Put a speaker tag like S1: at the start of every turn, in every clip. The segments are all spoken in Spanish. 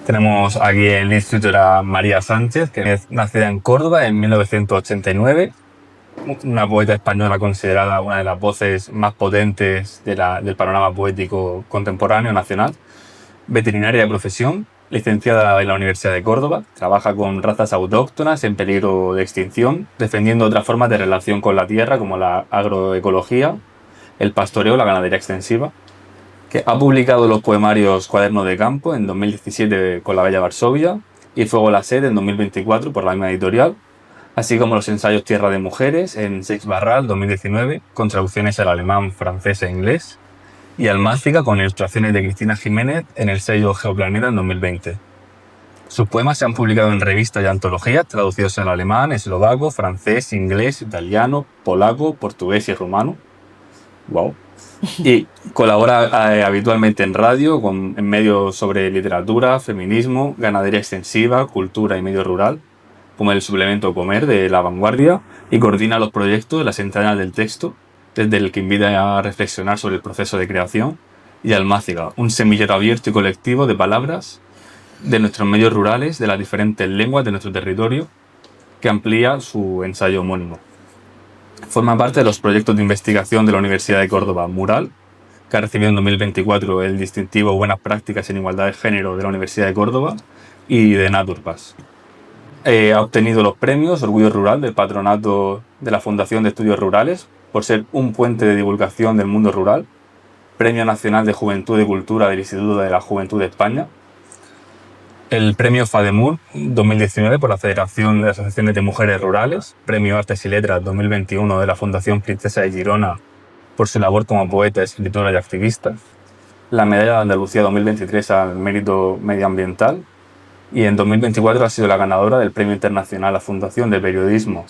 S1: Tenemos aquí en la institutora María Sánchez, que es nacida en Córdoba en 1989, una poeta española considerada una de las voces más potentes del panorama poético contemporáneo nacional, veterinaria de profesión, licenciada en la Universidad de Córdoba, trabaja con razas autóctonas en peligro de extinción, defendiendo otras formas de relación con la tierra como la agroecología, el pastoreo, la ganadería extensiva, que ha publicado los poemarios Cuaderno de Campo en 2017 con La Bella Varsovia y Fuego la Sed en 2024 por la misma editorial, así como los ensayos Tierra de Mujeres en Seix Barral 2019 con traducciones al alemán, francés e inglés, y Almáciga con ilustraciones de Cristina Jiménez en el sello Geoplaneta en 2020. Sus poemas se han publicado en revistas y antologías traducidos al alemán, eslovaco, francés, inglés, italiano, polaco, portugués y rumano. Wow. Y colabora habitualmente en radio, en medios sobre literatura, feminismo, ganadería extensiva, cultura y medio rural, como el suplemento Comer de La Vanguardia, y coordina los proyectos de las entrañas del texto, desde el que invita a reflexionar sobre el proceso de creación, y Almáciga, un semillero abierto y colectivo de palabras de nuestros medios rurales, de las diferentes lenguas de nuestro territorio, que amplía su ensayo homónimo. Forma parte de los proyectos de investigación de la Universidad de Córdoba Mural, que ha recibido en 2024 el distintivo Buenas Prácticas en Igualdad de Género de la Universidad de Córdoba, y de Naturpass. Ha obtenido los premios Orgullo Rural del Patronato de la Fundación de Estudios Rurales por ser un puente de divulgación del mundo rural, Premio Nacional de Juventud y Cultura del Instituto de la Juventud de España, el Premio FADEMUR 2019 por la Federación de Asociaciones de Mujeres Rurales, Premio Artes y Letras 2021 de la Fundación Princesa de Girona por su labor como poeta, escritora y activista, la Medalla de Andalucía 2023 al Mérito Medioambiental, y en 2024 ha sido la ganadora del Premio Internacional a Fundación de Periodismo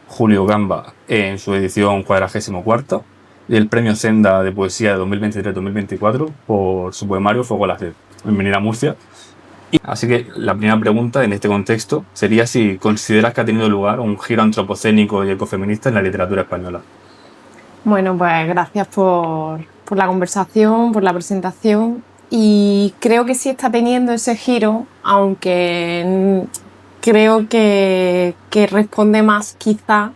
S1: Julio Gamba en su edición 44, y el Premio Senda de Poesía de 2023-2024 por su poemario Fuego la Sed. Bienvenida a Murcia. Así que la primera pregunta en este contexto sería si consideras que ha tenido lugar un giro antropocénico y ecofeminista en la literatura española.
S2: Bueno, pues gracias por la conversación, por la presentación, y creo que sí está teniendo ese giro, aunque creo que responde más quizá,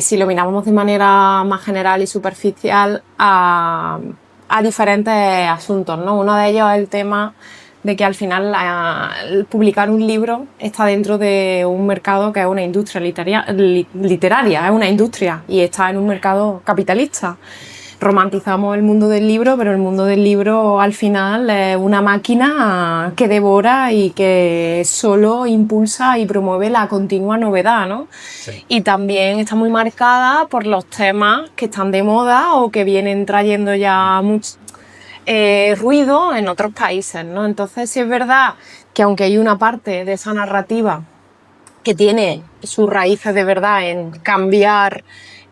S2: si lo miramos de manera más general y superficial, a diferentes asuntos, ¿no? Uno de ellos es el tema de que al final publicar un libro está dentro de un mercado que es una industria literaria, es una industria, y está en un mercado capitalista. Romantizamos el mundo del libro, pero el mundo del libro al final es una máquina que devora y que solo impulsa y promueve la continua novedad, ¿no? Sí. Y también está muy marcada por los temas que están de moda o que vienen trayendo ya ruido en otros países, ¿no? Entonces sí es verdad que aunque hay una parte de esa narrativa que tiene sus raíces de verdad en cambiar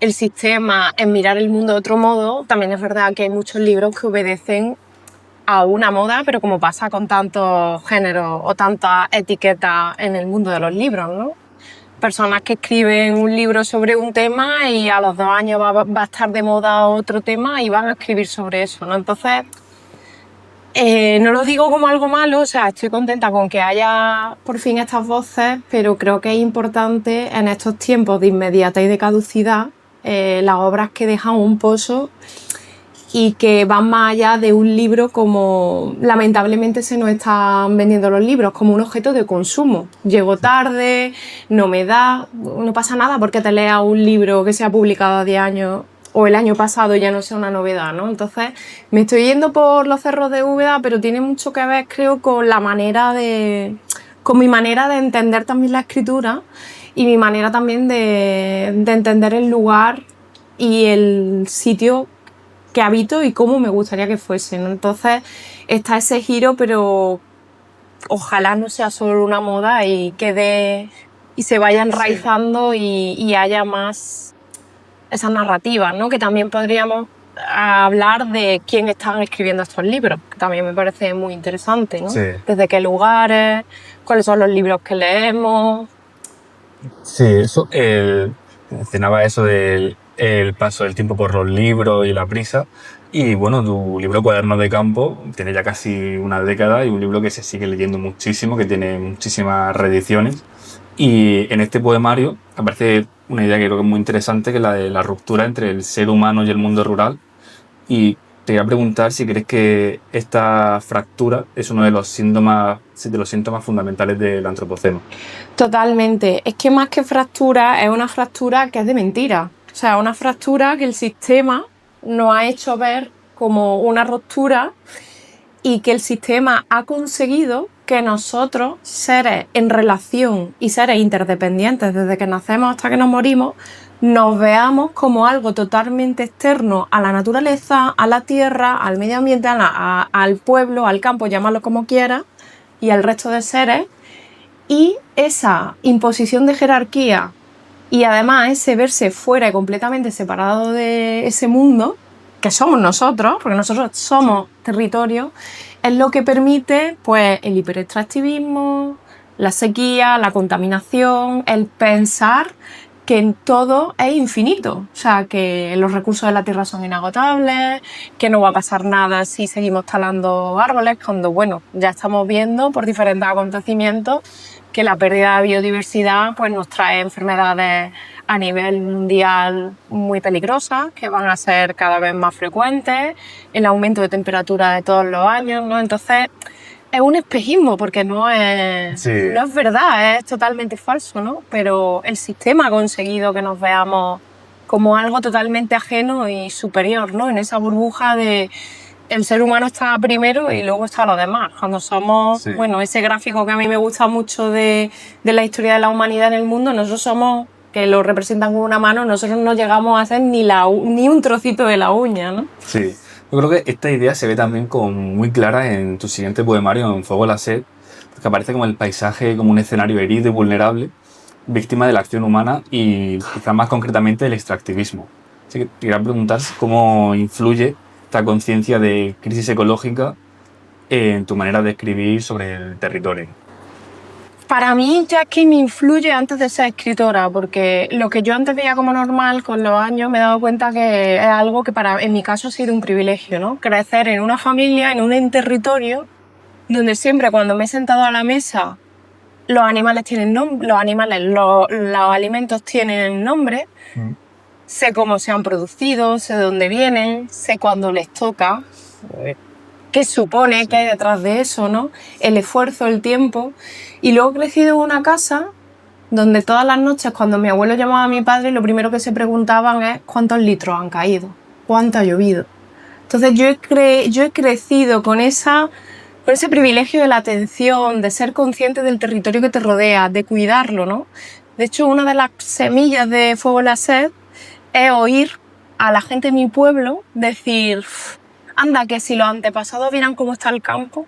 S2: el sistema, en mirar el mundo de otro modo, también es verdad que hay muchos libros que obedecen a una moda, pero como pasa con tantos géneros o tantas etiquetas en el mundo de los libros, ¿no? Personas que escriben un libro sobre un tema y a los 2 años va a estar de moda otro tema y van a escribir sobre eso, ¿no? Entonces, no lo digo como algo malo, o sea, estoy contenta con que haya por fin estas voces, pero creo que es importante en estos tiempos de inmediatez y de caducidad las obras que dejan un pozo y que van más allá de un libro, como lamentablemente se nos están vendiendo los libros, como un objeto de consumo. Llego tarde, no me da, no pasa nada porque te leas un libro que se ha publicado a 10 años o el año pasado ya no sea una novedad, ¿no? Entonces me estoy yendo por los cerros de Úbeda, pero tiene mucho que ver, creo, con mi manera de entender también la escritura y mi manera también de entender el lugar y el sitio que habito y cómo me gustaría que fuese, ¿no? Entonces está ese giro, pero ojalá no sea solo una moda y quede y se vaya enraizando, sí, y haya más esas narrativas, ¿no? Que también podríamos hablar de quién están escribiendo estos libros, que también me parece muy interesante, ¿no? Sí. Desde qué lugares, cuáles son los libros que leemos.
S1: Sí, eso, mencionaba eso del el paso del tiempo por los libros y la prisa. Y bueno, tu libro Cuadernos de Campo tiene ya casi una década y un libro que se sigue leyendo muchísimo, que tiene muchísimas reediciones. Y en este poemario aparece una idea que creo que es muy interesante, que es la de la ruptura entre el ser humano y el mundo rural. Y te quería preguntar si crees que esta fractura es uno de los síntomas fundamentales del antropoceno.
S2: Totalmente. Es que más que fractura, es una fractura que es de mentira. O sea, una fractura que el sistema nos ha hecho ver como una ruptura y que el sistema ha conseguido que nosotros, seres en relación y seres interdependientes desde que nacemos hasta que nos morimos, nos veamos como algo totalmente externo a la naturaleza, a la tierra, al medio ambiente, al pueblo, al campo, llámalo como quieras, y al resto de seres. Y esa imposición de jerarquía y además ese verse fuera y completamente separado de ese mundo, que somos nosotros, porque nosotros somos territorio, es lo que permite pues, el hiperextractivismo, la sequía, la contaminación, el pensar que todo es infinito, o sea, que los recursos de la tierra son inagotables, que no va a pasar nada si seguimos talando árboles, cuando, bueno, ya estamos viendo por diferentes acontecimientos que la pérdida de biodiversidad pues, nos trae enfermedades a nivel mundial muy peligrosas, que van a ser cada vez más frecuentes, el aumento de temperatura de todos los años, ¿no? Entonces, es un espejismo porque no es verdad, es totalmente falso, ¿no? Pero el sistema ha conseguido que nos veamos como algo totalmente ajeno y superior, ¿no? En esa burbuja de el ser humano está primero y luego está lo demás. Cuando somos, bueno, ese gráfico que a mí me gusta mucho de la historia de la humanidad en el mundo, nosotros somos, que lo representan con una mano, nosotros no llegamos a hacer ni un trocito de la uña, ¿no?
S1: Sí. Yo creo que esta idea se ve también como muy clara en tu siguiente poemario, En Fuego la Sed, porque aparece como el paisaje como un escenario herido y vulnerable, víctima de la acción humana y quizás más concretamente del extractivismo. Así que te quería preguntar cómo influye esta conciencia de crisis ecológica en tu manera de escribir sobre el territorio.
S2: Para mí ya que me influye antes de ser escritora, porque lo que yo antes veía como normal con los años me he dado cuenta que es algo que en mi caso ha sido un privilegio, ¿no? Crecer en una familia, en un territorio, donde siempre cuando me he sentado a la mesa los animales tienen nombre, los alimentos tienen nombre, sé cómo se han producido, sé dónde vienen, sé cuándo les toca, qué supone, qué hay detrás de eso, ¿no? El esfuerzo, el tiempo. Y luego he crecido en una casa donde todas las noches cuando mi abuelo llamaba a mi padre lo primero que se preguntaban es cuántos litros han caído, cuánto ha llovido. Entonces yo he crecido con ese privilegio de la atención, de ser consciente del territorio que te rodea, de cuidarlo, ¿no? De hecho, una de las semillas de Fuego la Sed es oír a la gente de mi pueblo decir: anda, que si los antepasados vieran cómo está el campo,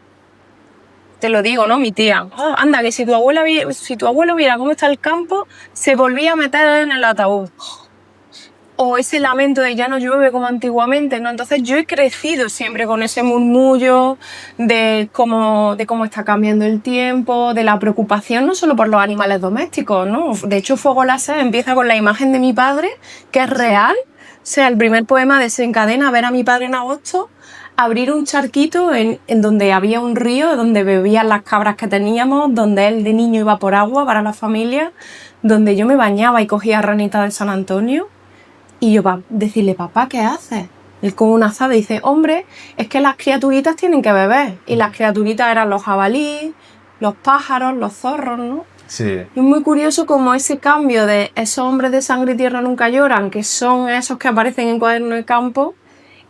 S2: te lo digo, ¿no? Mi tía, anda, que si tu abuelo viera cómo está el campo, se volvía a meter en el ataúd. O ese lamento de ya no llueve como antiguamente, ¿no? Entonces yo he crecido siempre con ese murmullo de cómo está cambiando el tiempo, de la preocupación no solo por los animales domésticos, ¿no? De hecho, Fuego la Sed empieza con la imagen de mi padre, que es real. O sea, el primer poema desencadena ver a mi padre en agosto abrir un charquito en donde había un río, donde bebían las cabras que teníamos, donde él de niño iba por agua para la familia, donde yo me bañaba y cogía ranitas de San Antonio. Y yo decirle: papá, ¿qué haces? Él con una azada dice: hombre, es que las criaturitas tienen que beber. Y las criaturitas eran los jabalíes, los pájaros, los zorros, ¿no?
S1: Sí.
S2: Y es muy curioso como ese cambio de esos hombres de sangre y tierra nunca lloran, que son esos que aparecen en Cuadernos de Campo,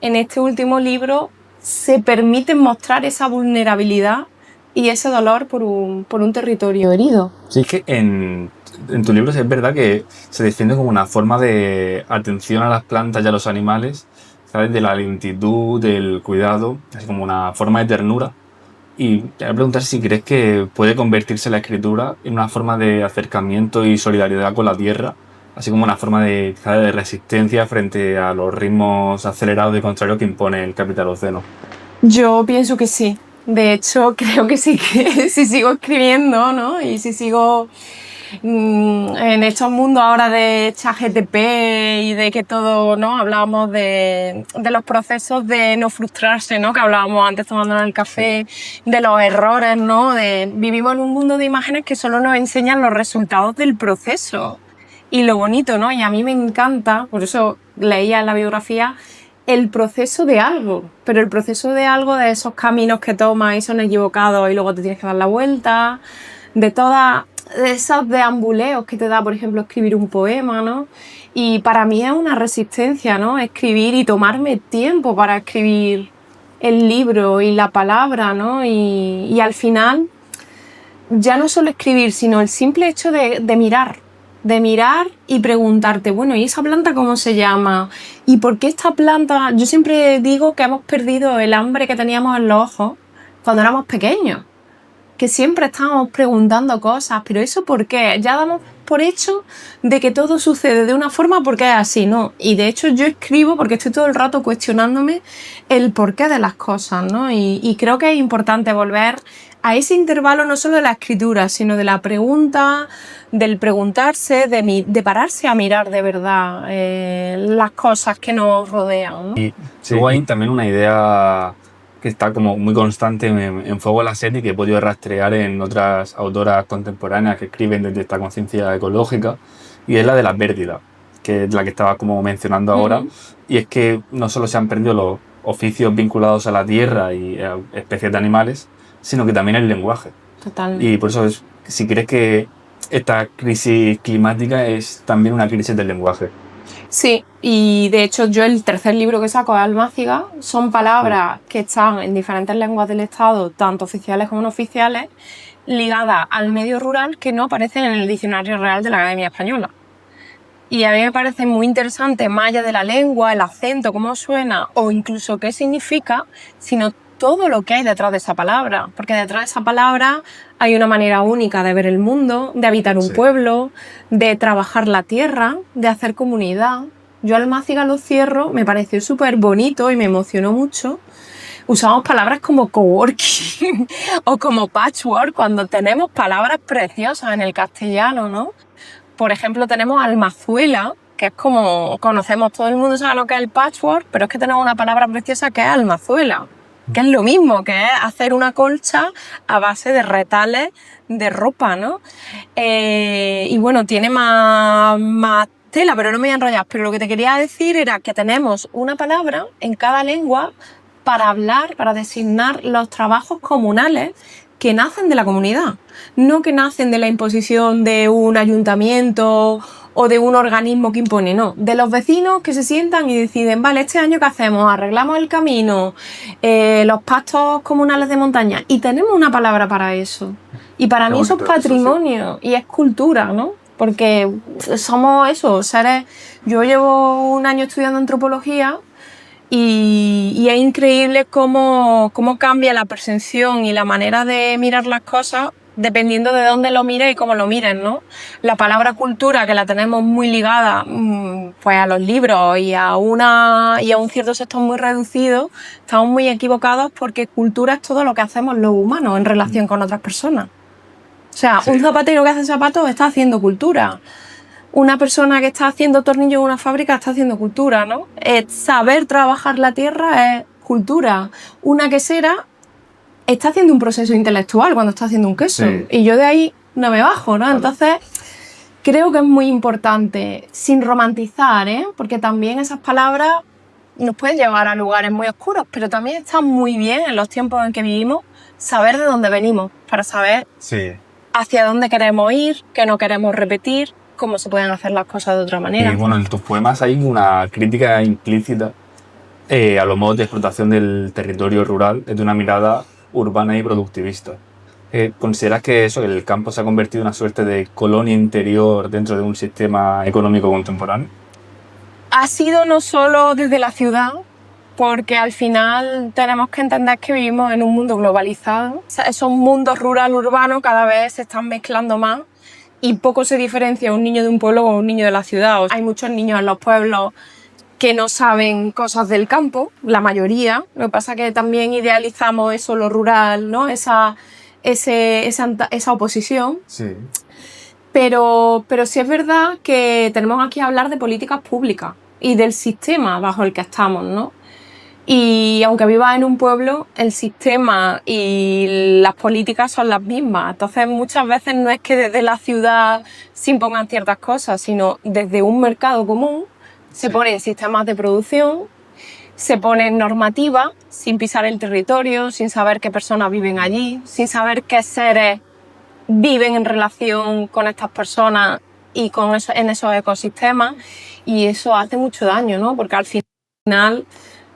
S2: en este último libro se permiten mostrar esa vulnerabilidad y ese dolor por un territorio herido.
S1: Sí, es que en tu libro es verdad que se defiende como una forma de atención a las plantas y a los animales, ¿sabes? De la lentitud, del cuidado, así como una forma de ternura. Y te voy a preguntar si crees que puede convertirse la escritura en una forma de acercamiento y solidaridad con la tierra, así como una forma de, ¿sabes?, de resistencia frente a los ritmos acelerados y contrarios que impone el capitaloceno.
S2: Yo pienso que sí. De hecho, creo que sí, que si sigo escribiendo, ¿no? Y si sigo en estos mundos ahora de ChatGPT y de que todo, ¿no? Hablábamos de los procesos de no frustrarse, ¿no? Que hablábamos antes tomándonos el café, de los errores, ¿no? Vivimos en un mundo de imágenes que solo nos enseñan los resultados del proceso y lo bonito, ¿no? Y a mí me encanta, por eso leía en la biografía, el proceso de algo, pero el proceso de algo, de esos caminos que tomas y son equivocados y luego te tienes que dar la vuelta, de esos deambuleos que te da, por ejemplo, escribir un poema, ¿no? Y para mí es una resistencia, ¿no? Escribir y tomarme tiempo para escribir el libro y la palabra, ¿no? Y al final, ya no solo escribir, sino el simple hecho de mirar y preguntarte, bueno, ¿y esa planta cómo se llama? ¿Y por qué esta planta? Yo siempre digo que hemos perdido el hambre que teníamos en los ojos cuando éramos pequeños, que siempre estábamos preguntando cosas, pero ¿eso por qué? Ya damos por hecho de que todo sucede de una forma porque es así, ¿no? Y de hecho yo escribo porque estoy todo el rato cuestionándome el porqué de las cosas, ¿no? Y creo que es importante volver a ese intervalo no solo de la escritura, sino de la pregunta, del preguntarse, de pararse a mirar de verdad las cosas que nos rodean, ¿no?
S1: Y luego hay también una idea que está como muy constante en Fuego de la Serie, que he podido rastrear en otras autoras contemporáneas que escriben desde esta conciencia ecológica, y es la de la pérdida, que es la que estaba como mencionando ahora. Y es que no solo se han perdido los oficios vinculados a la tierra y a especies de animales, sino que también el lenguaje.
S2: Totalmente.
S1: Y por eso, si crees que esta crisis climática es también una crisis del lenguaje.
S2: Sí, y de hecho yo el tercer libro que saco es Almáciga, son palabras que están en diferentes lenguas del Estado, tanto oficiales como no oficiales, ligadas al medio rural que no aparecen en el Diccionario Real de la Academia Española. Y a mí me parece muy interesante, más allá de la lengua, el acento, cómo suena o incluso qué significa, sino todo lo que hay detrás de esa palabra, porque detrás de esa palabra hay una manera única de ver el mundo, de habitar un pueblo, de trabajar la tierra, de hacer comunidad. Yo Almáciga lo cierro, me pareció súper bonito y me emocionó mucho. Usamos palabras como coworking o como patchwork cuando tenemos palabras preciosas en el castellano, ¿no? Por ejemplo, tenemos almazuela, que es como conocemos, todo el mundo sabe lo que es el patchwork, pero es que tenemos una palabra preciosa que es almazuela, que es lo mismo, que es hacer una colcha a base de retales de ropa, ¿no? Y bueno, tiene más tela, pero no me voy a enrollar. Pero lo que te quería decir era que tenemos una palabra en cada lengua para hablar, para designar los trabajos comunales que nacen de la comunidad, no que nacen de la imposición de un ayuntamiento o de un organismo que impone, no, de los vecinos que se sientan y deciden, vale, este año ¿qué hacemos? Arreglamos el camino, los pastos comunales de montaña, y tenemos una palabra para eso. Y para mí eso es patrimonio y es cultura, ¿no? Porque somos eso, seres... Yo llevo un año estudiando antropología y es increíble cómo cambia la percepción y la manera de mirar las cosas dependiendo de dónde lo mires y cómo lo mires, ¿no? La palabra cultura, que la tenemos muy ligada pues a los libros y a un cierto sector muy reducido, estamos muy equivocados porque cultura es todo lo que hacemos los humanos en relación con otras personas. O sea, un zapatero que hace zapatos está haciendo cultura. Una persona que está haciendo tornillos en una fábrica está haciendo cultura, ¿no? Saber trabajar la tierra es cultura. Una quesera está haciendo un proceso intelectual cuando está haciendo un queso. Sí. Y yo de ahí no me bajo, ¿no? Vale. Entonces, creo que es muy importante, sin romantizar, ¿eh? Porque también esas palabras nos pueden llevar a lugares muy oscuros, pero también está muy bien en los tiempos en que vivimos saber de dónde venimos, para saber hacia dónde queremos ir, qué no queremos repetir, cómo se pueden hacer las cosas de otra manera.
S1: Y bueno, en tus poemas hay una crítica implícita a los modos de explotación del territorio rural desde una mirada urbana y productivista. ¿Consideras que el campo se ha convertido en una suerte de colonia interior dentro de un sistema económico contemporáneo?
S2: Ha sido no solo desde la ciudad, porque al final tenemos que entender que vivimos en un mundo globalizado. O sea, esos mundos rural-urbano cada vez se están mezclando más y poco se diferencia un niño de un pueblo con un niño de la ciudad. O sea, hay muchos niños en los pueblos que no saben cosas del campo, la mayoría. Lo que pasa es que también idealizamos eso, lo rural, ¿no? Esa oposición.
S1: Sí.
S2: Pero sí es verdad que tenemos aquí que hablar de políticas públicas y del sistema bajo el que estamos, ¿no? Y aunque vivas en un pueblo, el sistema y las políticas son las mismas. Entonces, muchas veces no es que desde la ciudad se impongan ciertas cosas, sino desde un mercado común se ponen sistemas de producción, se ponen normativas sin pisar el territorio, sin saber qué personas viven allí, sin saber qué seres viven en relación con estas personas y con en esos ecosistemas, y eso hace mucho daño, ¿no? Porque al final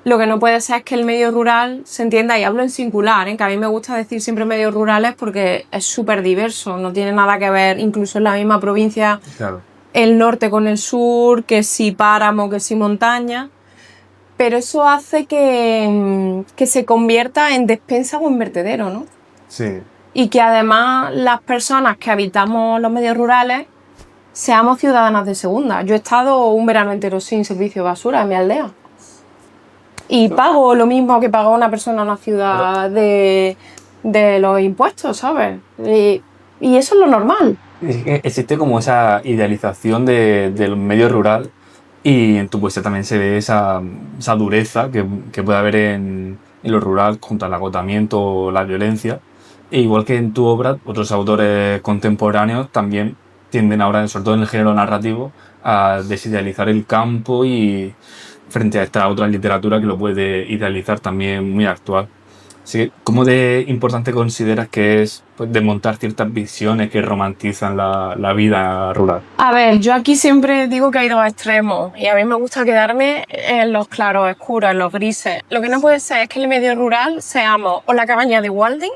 S2: lo que no puede ser es que el medio rural se entienda, y hablo en singular, que a mí me gusta decir siempre medios rurales porque es súper diverso, no tiene nada que ver, incluso en la misma provincia,
S1: Claro.
S2: el norte con el sur, que si páramo, que si montaña, pero eso hace que se convierta en despensa o en vertedero, ¿no?
S1: Sí.
S2: Y que además las personas que habitamos los medios rurales seamos ciudadanas de segunda. Yo he estado un verano entero sin servicio de basura en mi aldea. Y pago lo mismo que paga una persona en una ciudad de los impuestos, ¿sabes? Y eso es lo normal.
S1: Existe como esa idealización del medio rural, y en tu poesía también se ve esa dureza que puede haber en lo rural junto al agotamiento o la violencia. E igual que en tu obra, otros autores contemporáneos también tienden ahora, sobre todo en el género narrativo, a desidealizar el campo, y frente a esta otra literatura que lo puede idealizar también muy actual. Así que, ¿cómo de importante consideras que es, pues, desmontar ciertas visiones que romantizan la vida rural?
S2: A ver, yo aquí siempre digo que hay dos extremos y a mí me gusta quedarme en los claros oscuros, en los grises. Lo que no puede ser es que en el medio rural seamos o la cabaña de Walding,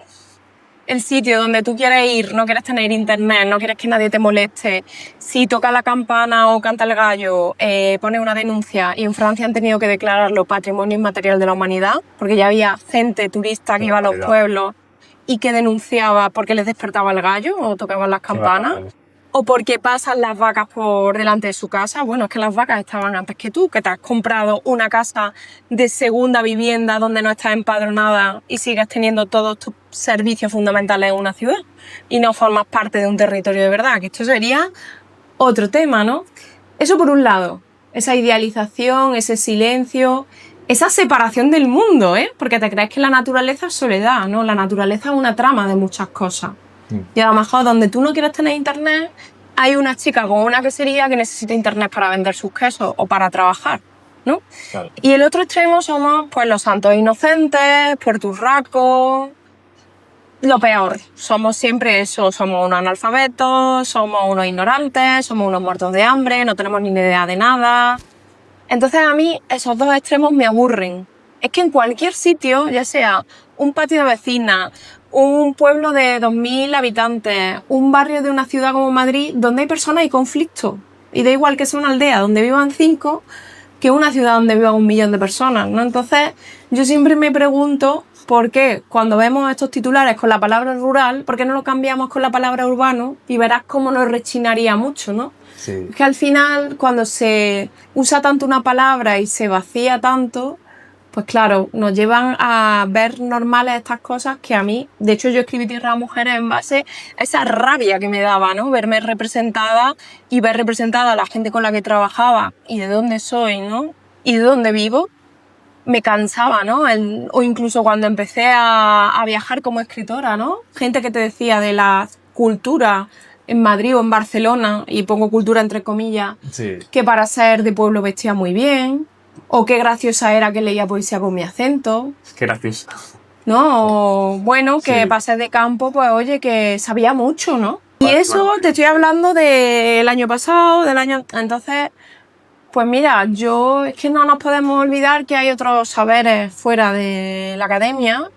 S2: el sitio donde tú quieres ir, no quieres tener internet, no quieres que nadie te moleste. Si toca la campana o canta el gallo, pones una denuncia, y en Francia han tenido que declararlo Patrimonio Inmaterial de la Humanidad porque ya había gente turista que iba a los pueblos y que denunciaba porque les despertaba el gallo o tocaban las campanas. O porque pasan las vacas por delante de su casa. Bueno, es que las vacas estaban antes que tú, que te has comprado una casa de segunda vivienda donde no estás empadronada y sigues teniendo todos tus servicios fundamentales en una ciudad y no formas parte de un territorio de verdad, que esto sería otro tema, ¿no? Eso por un lado, esa idealización, ese silencio, esa separación del mundo, porque te crees que la naturaleza es soledad, ¿no? La naturaleza es una trama de muchas cosas. Y a lo mejor donde tú no quieres tener internet, hay una chica con una quesería que necesita internet para vender sus quesos o para trabajar, ¿no?
S1: Claro.
S2: Y el otro extremo somos, pues, los santos inocentes, puerturracos. Lo peor, somos siempre eso, somos unos analfabetos, somos unos ignorantes, somos unos muertos de hambre, no tenemos ni idea de nada. Entonces a mí esos dos extremos me aburren. Es que en cualquier sitio, ya sea un patio de vecinas, un pueblo de 2000 habitantes, un barrio de una ciudad como Madrid, donde hay personas y conflicto. Y da igual que sea una aldea donde vivan 5 que una ciudad donde vivan 1 millón de personas, ¿no? Entonces yo siempre me pregunto por qué cuando vemos estos titulares con la palabra rural, ¿por qué no lo cambiamos con la palabra urbano? Y verás cómo nos rechinaría mucho, ¿no?
S1: Sí.
S2: Es que al final, cuando se usa tanto una palabra y se vacía tanto, pues claro, nos llevan a ver normales estas cosas que a mí, de hecho yo escribí Tierra a Mujeres en base a esa rabia que me daba, ¿no? Verme representada y ver representada a la gente con la que trabajaba y de dónde soy, ¿no? Y de dónde vivo, me cansaba, ¿no? O incluso cuando empecé a viajar como escritora, ¿no? Gente que te decía de la cultura en Madrid o en Barcelona, y pongo cultura entre comillas,
S1: Sí.
S2: que para ser de pueblo vestía muy bien, o qué graciosa era que leía poesía con mi acento,
S1: Qué gracioso.
S2: ¿no? O bueno, que
S1: Sí.
S2: para ser de campo, pues oye, que sabía mucho, ¿no? Y eso te estoy hablando del año pasado, del año... Entonces, pues mira, es que no nos podemos olvidar que hay otros saberes fuera de la academia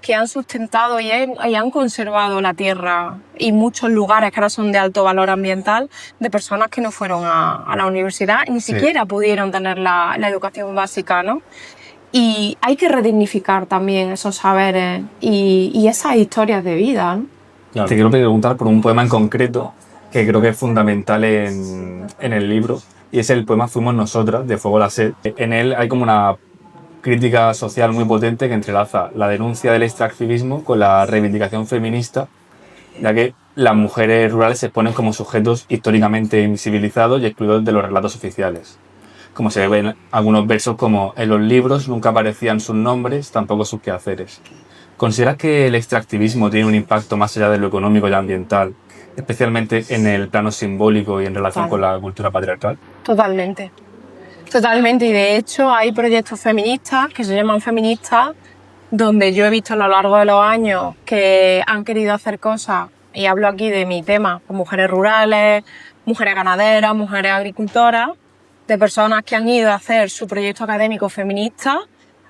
S2: que han sustentado y han conservado la tierra y muchos lugares que ahora son de alto valor ambiental, de personas que no fueron a la universidad y ni siquiera pudieron tener la educación básica, ¿no? Y hay que redignificar también esos saberes y esas historias de vida, ¿no?
S1: Claro. Te quiero preguntar por un poema en concreto que creo que es fundamental en el libro, y es el poema Fuimos Nosotras, de Fuego la Sed. En él hay como una crítica social muy potente que entrelaza la denuncia del extractivismo con la reivindicación feminista, ya que las mujeres rurales se exponen como sujetos históricamente invisibilizados y excluidos de los relatos oficiales. Como se ve en algunos versos como en los libros nunca aparecían sus nombres, tampoco sus quehaceres. ¿Consideras que el extractivismo tiene un impacto más allá de lo económico y ambiental, especialmente en el plano simbólico y en relación con la cultura patriarcal?
S2: Totalmente. Totalmente. Y de hecho hay proyectos feministas que se llaman feministas, donde yo he visto a lo largo de los años que han querido hacer cosas, y hablo aquí de mi tema, con mujeres rurales, mujeres ganaderas, mujeres agricultoras, de personas que han ido a hacer su proyecto académico feminista,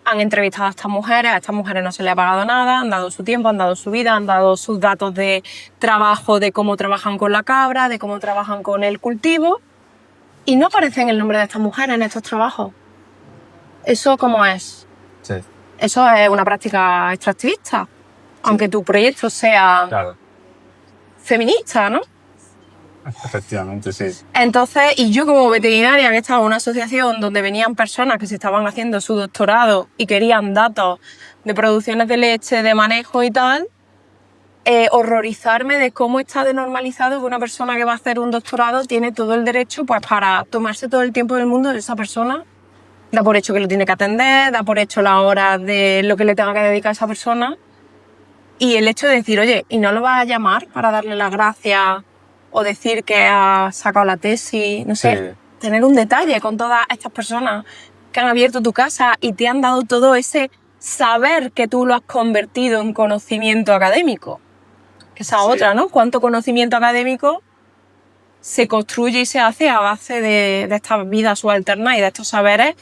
S2: han entrevistado a estas mujeres no se les ha pagado nada, han dado su tiempo, han dado su vida, han dado sus datos de trabajo, de cómo trabajan con la cabra, de cómo trabajan con el cultivo, y no aparece el nombre de estas mujeres en estos trabajos. ¿Eso cómo es?
S1: Sí.
S2: Eso es una práctica extractivista, aunque tu proyecto sea
S1: Claro,
S2: feminista, ¿no?
S1: efectivamente, sí.
S2: Entonces, y yo como veterinaria que estaba en una asociación donde venían personas que se estaban haciendo su doctorado y querían datos de producciones de leche, de manejo y tal, horrorizarme de cómo está denormalizado que una persona que va a hacer un doctorado tiene todo el derecho pues para tomarse todo el tiempo del mundo de esa persona. Da por hecho que lo tiene que atender, da por hecho las horas de lo que le tenga que dedicar a esa persona. Y el hecho de decir, oye, ¿y no lo vas a llamar para darle las gracias o decir que has sacado la tesis? No sé,
S1: Sí.
S2: tener un detalle con todas estas personas que han abierto tu casa y te han dado todo ese saber que tú lo has convertido en conocimiento académico. Que esa otra, ¿no? ¿Cuánto conocimiento académico se construye y se hace a base de estas vidas subalternas y de estos saberes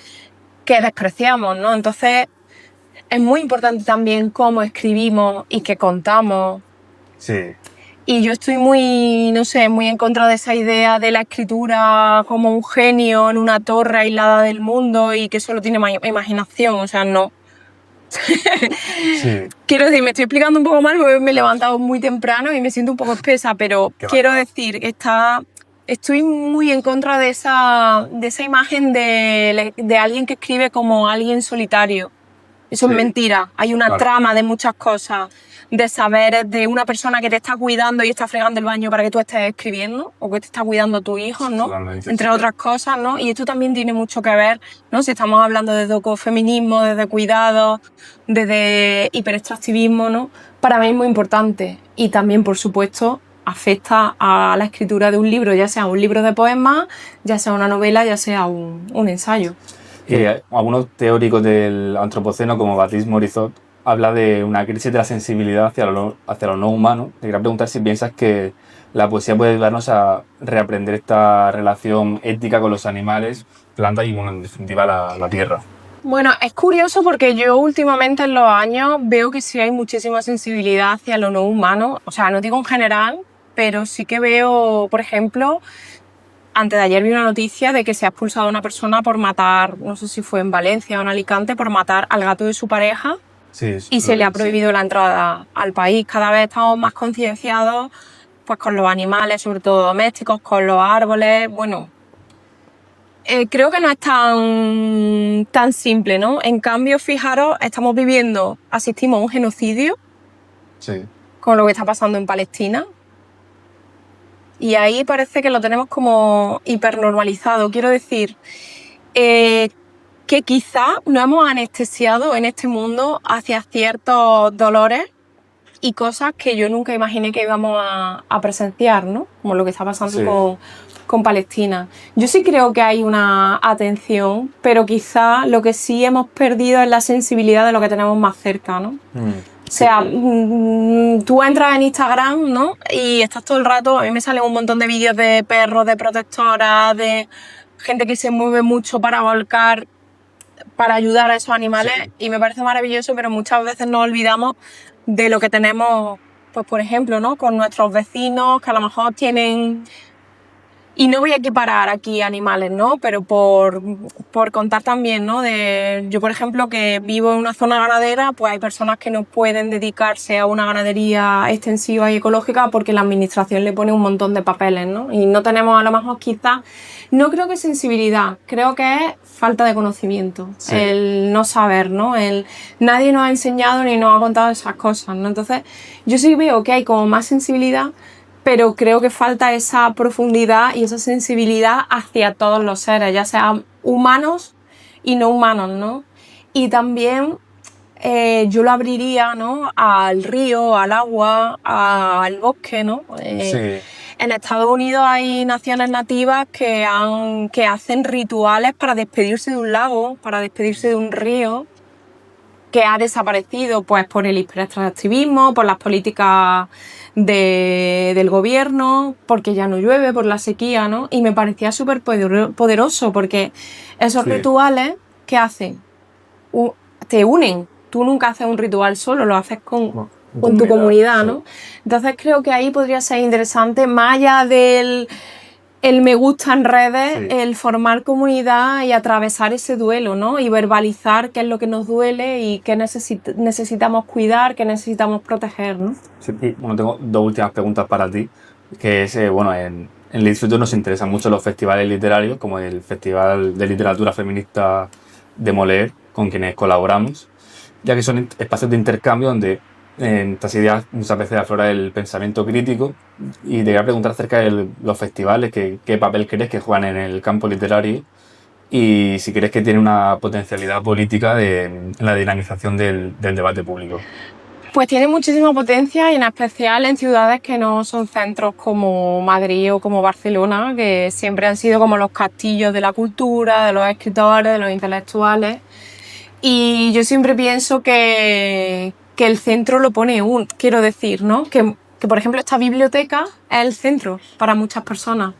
S2: que despreciamos, ¿no? Entonces, es muy importante también cómo escribimos y qué contamos.
S1: Sí.
S2: Y yo estoy muy, no sé, muy en contra de esa idea de la escritura como un genio en una torre aislada del mundo y que solo tiene imaginación, o sea, no.
S1: Sí.
S2: Quiero decir, me estoy explicando un poco mal porque me he levantado muy temprano y me siento un poco espesa, pero quiero decir que estoy muy en contra de esa imagen de alguien que escribe como alguien solitario. Eso
S1: Sí.
S2: es mentira. Hay una trama de muchas cosas, de saberes, de una persona que te está cuidando y está fregando el baño para que tú estés escribiendo, o que te está cuidando a tu hijo, ¿no?
S1: Totalmente,
S2: Entre
S1: sí.
S2: otras cosas, ¿no? Y esto también tiene mucho que ver, ¿no? Si estamos hablando de ecofeminismo, desde cuidados, desde hiperextractivismo, ¿no? Para mí es muy importante. Y también, por supuesto, afecta a la escritura de un libro, ya sea un libro de poemas, ya sea una novela, ya sea un ensayo.
S1: Algunos teóricos del antropoceno, como Baptiste Morizot, habla de una crisis de la sensibilidad hacia lo no humano. Te quería preguntar si piensas que la poesía puede ayudarnos a reaprender esta relación ética con los animales, plantas y, bueno, en definitiva, la tierra.
S2: Bueno, es curioso porque yo últimamente en los años veo que sí hay muchísima sensibilidad hacia lo no humano. O sea, no digo en general, pero sí que veo, por ejemplo, antes de ayer vi una noticia de que se ha expulsado a una persona por matar, no sé si fue en Valencia o en Alicante, por matar al gato de su pareja.
S1: Sí,
S2: Y se le ha prohibido la entrada al país. Cada vez estamos más concienciados pues, con los animales, sobre todo domésticos, con los árboles. Bueno, creo que no es tan simple, ¿no? En cambio, fijaros, asistimos a un genocidio
S1: Sí.
S2: con lo que está pasando en Palestina. Y ahí parece que lo tenemos como hipernormalizado. Quiero decir, que quizá nos hemos anestesiado en este mundo hacia ciertos dolores y cosas que yo nunca imaginé que íbamos a presenciar, ¿no? Como lo que está pasando con Palestina. Yo sí creo que hay una atención, pero quizá lo que sí hemos perdido es la sensibilidad de lo que tenemos más cerca, ¿no? O sea, tú entras en Instagram, ¿no? Y estás todo el rato, a mí me salen un montón de vídeos de perros, de protectoras, de gente que se mueve mucho para volcar, para ayudar a esos animales, y me parece maravilloso, pero muchas veces nos olvidamos de lo que tenemos, pues por ejemplo, ¿no? Con nuestros vecinos, que a lo mejor tienen Y no voy a equiparar aquí animales, ¿no? Pero por contar también, ¿no? Yo, por ejemplo, que vivo en una zona ganadera, pues hay personas que no pueden dedicarse a una ganadería extensiva y ecológica porque la administración le pone un montón de papeles, ¿no? Y no tenemos a lo mejor quizás, no creo que sensibilidad, creo que es falta de conocimiento, sí. El no saber, ¿no? Nadie nos ha enseñado ni nos ha contado esas cosas, ¿no? Entonces, yo sí veo que hay como más sensibilidad, pero creo que falta esa profundidad y esa sensibilidad hacia todos los seres, ya sean humanos y no humanos, ¿no? Y también yo lo abriría, ¿no? Al río, al agua, al bosque, ¿no?
S1: Sí.
S2: En Estados Unidos hay naciones nativas que hacen rituales para despedirse de un lago, para despedirse de un río que ha desaparecido pues por el hiperextractivismo, por las políticas del gobierno, porque ya no llueve, por la sequía, ¿no? Y me parecía súper poderoso porque esos rituales, ¿qué hacen? Te unen. Tú nunca haces un ritual solo, lo haces con tu comunidad, ¿no? Entonces creo que ahí podría ser interesante, más allá del me gusta en redes, el formar comunidad y atravesar ese duelo, ¿no? Y verbalizar qué es lo que nos duele y qué necesitamos cuidar, qué necesitamos proteger, ¿no?
S1: Sí, y bueno, tengo dos últimas preguntas para ti, que es, bueno, en el Instituto nos interesan mucho los festivales literarios, como el Festival de Literatura Feminista de Moler, con quienes colaboramos, ya que son espacios de intercambio donde en estas ideas muchas veces aflora el pensamiento crítico, y te quería preguntar acerca de los festivales, qué papel crees que juegan en el campo literario y si crees que tiene una potencialidad política en la dinamización del debate público.
S2: Pues tiene muchísima potencia y en especial en ciudades que no son centros como Madrid o como Barcelona, que siempre han sido como los castillos de la cultura, de los escritores, de los intelectuales. Y yo siempre pienso que el centro lo pone quiero decir, ¿no? Que por ejemplo esta biblioteca es el centro para muchas personas.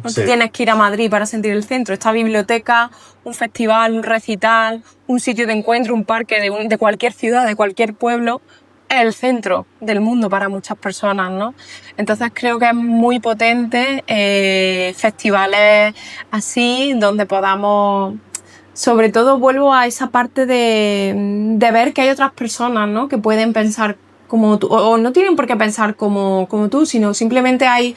S2: No te tienes que ir a Madrid para sentir el centro. Esta biblioteca, un festival, un recital, un sitio de encuentro, un parque de cualquier ciudad, de cualquier pueblo, es el centro del mundo para muchas personas, ¿no? Entonces creo que es muy potente festivales así donde podamos... Sobre todo vuelvo a esa parte de ver que hay otras personas, ¿no? Que pueden pensar como tú, o no tienen por qué pensar como tú, sino simplemente hay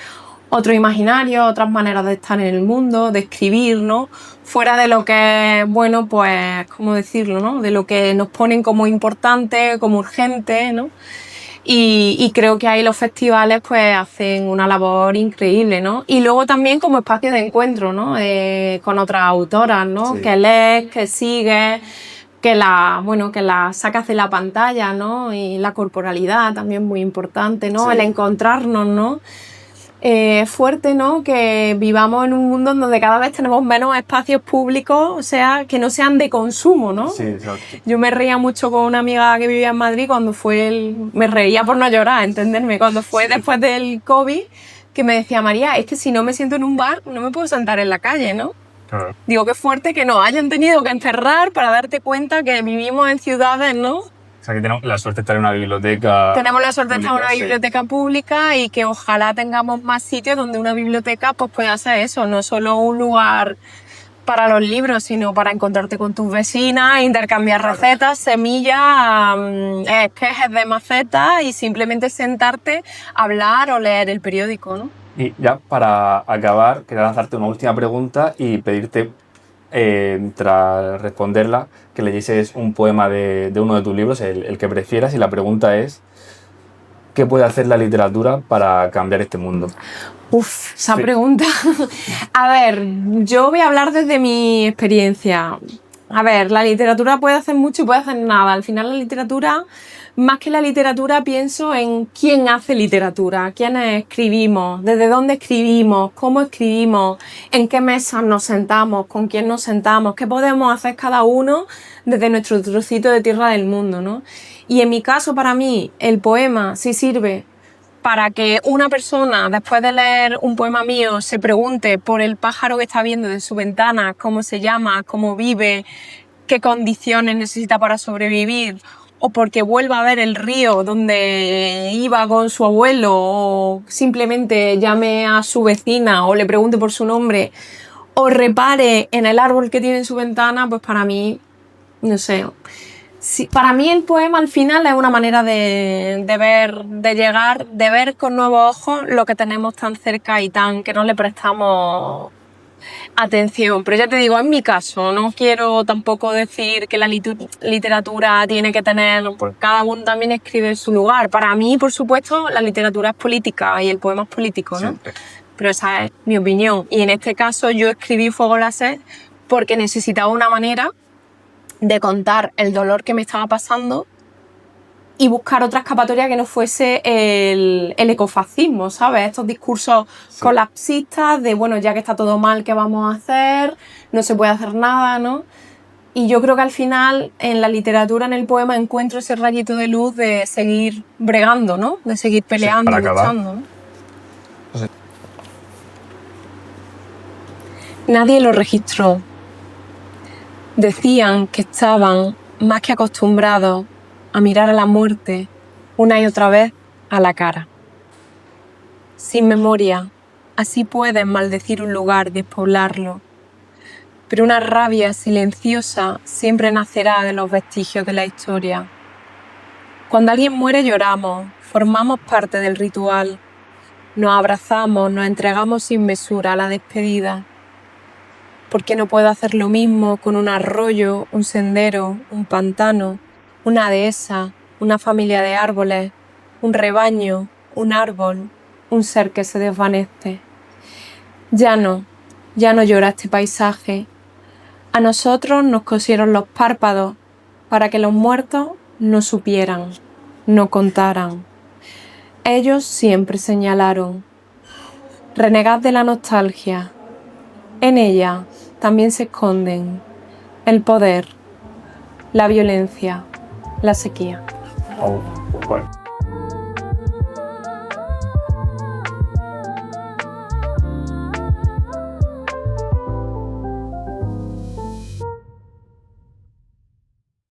S2: otro imaginario, otras maneras de estar en el mundo, de escribir, ¿no? Fuera de lo que es, bueno, pues, ¿cómo decirlo, no? De lo que nos ponen como importante, como urgente, ¿no? Y creo que ahí los festivales pues hacen una labor increíble, ¿no? Y luego también como espacio de encuentro, ¿no? Con otras autoras, ¿no? Sí. Que lees, que sigues, que la sacas de la pantalla, ¿no? Y la corporalidad también muy importante, ¿no? Sí. El encontrarnos, ¿no? Es fuerte, ¿no? Que vivamos en un mundo donde cada vez tenemos menos espacios públicos, o sea, que no sean de consumo, ¿no?
S1: Sí, exacto.
S2: Yo me reía mucho con una amiga que vivía en Madrid cuando me reía por no llorar, entenderme, cuando fue después del COVID, que me decía, María, es que si no me siento en un bar, no me puedo sentar en la calle, ¿no?
S1: Claro.
S2: Digo, qué fuerte que nos hayan tenido que encerrar para darte cuenta que vivimos en ciudades, ¿no?
S1: O sea, que tenemos la suerte de estar en una biblioteca.
S2: Tenemos la suerte de estar en una biblioteca pública y que ojalá tengamos más sitios donde una biblioteca pues pueda ser eso, no solo un lugar para los libros, sino para encontrarte con tus vecinas, intercambiar recetas, semillas, esquejes de macetas y simplemente sentarte, hablar o leer el periódico, ¿no?
S1: Y ya para acabar, quería lanzarte una última pregunta y pedirte, tras responderla, que leyeses un poema de uno de tus libros, el que prefieras, y la pregunta es, ¿qué puede hacer la literatura para cambiar este mundo?
S2: Uf, esa pregunta. A ver, yo voy a hablar desde mi experiencia. A ver, la literatura puede hacer mucho y puede hacer nada. Al final la literatura, más que la literatura, pienso en quién hace literatura, quiénes escribimos, desde dónde escribimos, cómo escribimos, en qué mesas nos sentamos, con quién nos sentamos, qué podemos hacer cada uno desde nuestro trocito de tierra del mundo, ¿no? Y en mi caso, para mí, el poema sí sirve para que una persona, después de leer un poema mío, se pregunte por el pájaro que está viendo de su ventana, cómo se llama, cómo vive, qué condiciones necesita para sobrevivir, o porque vuelva a ver el río donde iba con su abuelo, o simplemente llame a su vecina o le pregunte por su nombre, o repare en el árbol que tiene en su ventana, pues para mí, no sé. Sí, para mí el poema al final es una manera de ver, de llegar, de ver con nuevos ojos lo que tenemos tan cerca y tan que no le prestamos atención. Pero ya te digo, en mi caso, no quiero tampoco decir que la literatura tiene que tener, porque cada uno también escribe en su lugar. Para mí, por supuesto, la literatura es política y el poema es político, ¿no?
S1: Siempre.
S2: Pero esa es mi opinión. Y en este caso yo escribí Fuego láser porque necesitaba una manera de contar el dolor que me estaba pasando y buscar otra escapatoria que no fuese el ecofascismo, ¿sabes? Estos discursos colapsistas de, bueno, ya que está todo mal, ¿qué vamos a hacer? No se puede hacer nada, ¿no? Y yo creo que al final, en la literatura, en el poema, encuentro ese rayito de luz de seguir bregando, ¿no? De seguir peleando,
S1: para acabar.
S2: luchando, ¿no? Nadie lo registró. Decían que estaban más que acostumbrados a mirar a la muerte una y otra vez a la cara. Sin memoria, así pueden maldecir un lugar, despoblarlo. Pero una rabia silenciosa siempre nacerá de los vestigios de la historia. Cuando alguien muere lloramos, formamos parte del ritual. Nos abrazamos, nos entregamos sin mesura a la despedida. ¿Por qué no puedo hacer lo mismo con un arroyo, un sendero, un pantano, una dehesa, una familia de árboles, un rebaño, un árbol, un ser que se desvanece? Ya no llora este paisaje. A nosotros nos cosieron los párpados para que los muertos no supieran, no contaran. Ellos siempre señalaron. Renegad de la nostalgia. En ella también se esconden el poder, la violencia, la sequía.
S1: Oh, bueno.